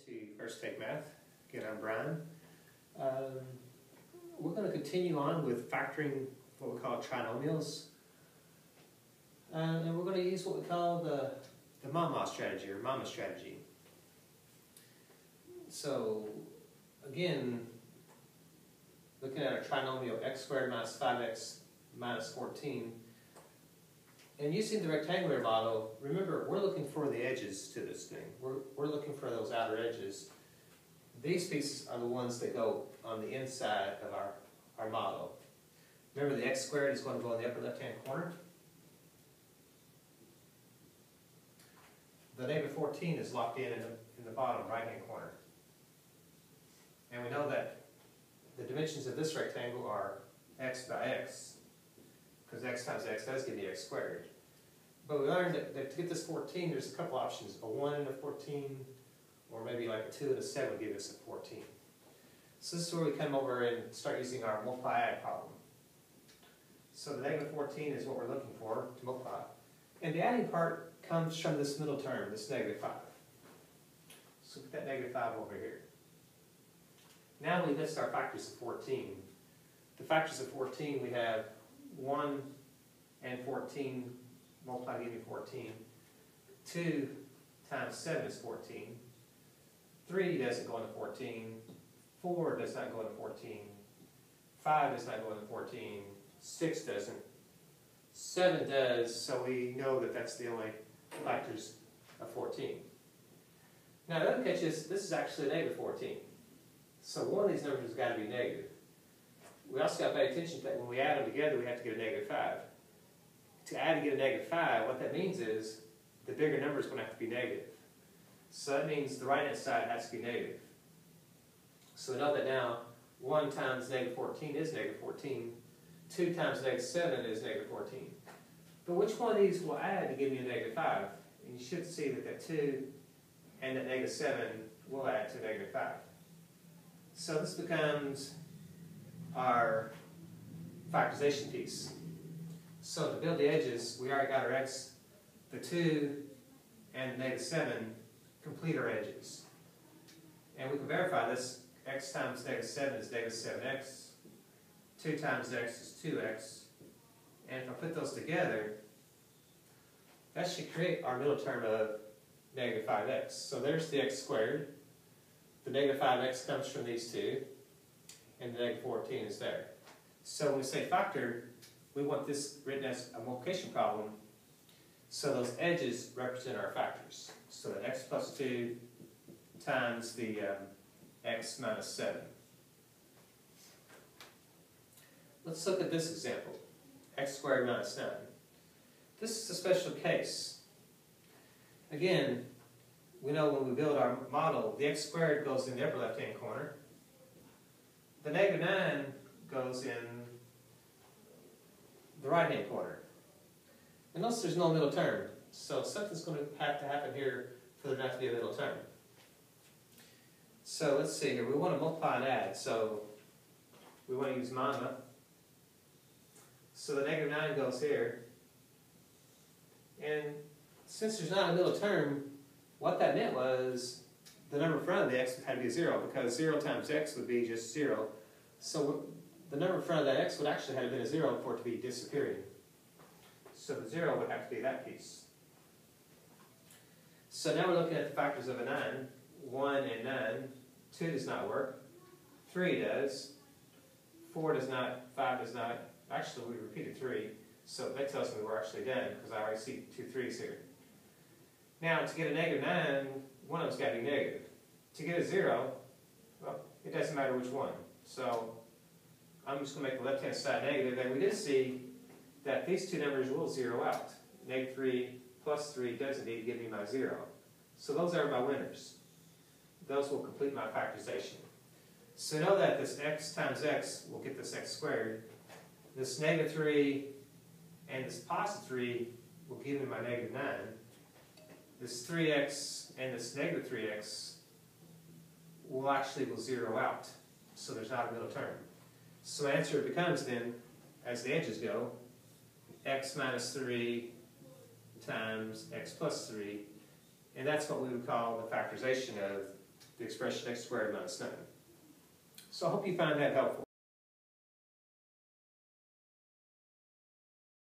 to First Take Math. Again, I'm Brian. We're going to continue on with factoring what we call trinomials. And we're going to use what we call the mama strategy or mama strategy. So, again, looking at a trinomial x squared minus 5x minus 14, and using the rectangular model, remember, we're looking for the edges to this thing. We're looking for those outer edges. These pieces are the ones that go on the inside of our model. Remember, the x squared is going to go in the upper left-hand corner. The negative 14 is locked in the bottom right-hand corner. And we know that the dimensions of this rectangle are x by x, because x times x does give me x squared. But we learned that to get this 14, there's a couple options. A 1 and a 14, or maybe like a 2 and a 7 would give us a 14. So this is where we come over and start using our multiply-add problem. So the negative 14 is what we're looking for to multiply. And the adding part comes from this middle term, this negative 5. So put that negative 5 over here. Now we list our factors of 14. The factors of 14, we have 1 and 14 multiply to give me 14. 2 times 7 is 14. 3 doesn't go into 14. 4 does not go into 14. 5 does not go into 14. 6 doesn't. 7 does, so we know that that's the only factors of 14. Now the other catch is, this is actually a negative 14. So one of these numbers has got to be negative. We also got to pay attention to that when we add them together, we have to get a negative 5. To add and get a negative 5, what that means is the bigger number is going to have to be negative. So that means the right-hand side has to be negative. So we know that now 1 times negative 14 is negative 14. 2 times negative 7 is negative 14. But which one of these will add to give me a negative 5? And you should see that that 2 and that negative 7 will add to negative 5. So this becomes our factorization piece. So to build the edges, we already got our x, the 2 and the negative 7 complete our edges. And we can verify this. X times negative 7 is negative 7x. 2 times x is 2x. And if I put those together, that should create our middle term of negative 5x. So there's the x squared. The negative 5x comes from these two, and the negative 14 is there. So when we say factor, we want this written as a multiplication problem, so those edges represent our factors. So that x plus 2 times the x minus 7. Let's look at this example, x squared minus 9. This is a special case. Again, we know when we build our model, the x squared goes in the upper left-hand corner. The negative 9 goes in the right-hand corner. And notice there's no middle term. So something's going to have to happen here for there not to be a middle term. So let's see here. We want to multiply and add. So we want to use mama. So the negative 9 goes here. And since there's not a middle term, what that meant was the number in front of the x had to be 0, because 0 times x would be just 0. So the number in front of that x would actually have been a 0 for it to be disappearing. So the 0 would have to be that piece. So now we're looking at the factors of a 9. 1 and 9. 2 does not work. 3 does. 4 does not. 5 does not. Actually, we repeated 3. So that tells me we're actually done, because I already see 2 3s here. Now, to get a negative 9, one of them's got to be negative. To get a 0, well, it doesn't matter which one. So I'm just going to make the left-hand side negative, and we did see that these two numbers will zero out. Negative 3 plus 3 doesn't need to give me my 0. So those are my winners. Those will complete my factorization. So know that this x times x will get this x squared. This negative 3 and this positive 3 will give me my negative 9. This 3x and this negative 3x will zero out. So there's not a middle term. So the answer becomes then, as the edges go, x minus 3 times x plus 3. And that's what we would call the factorization of the expression x squared minus 9. So I hope you find that helpful.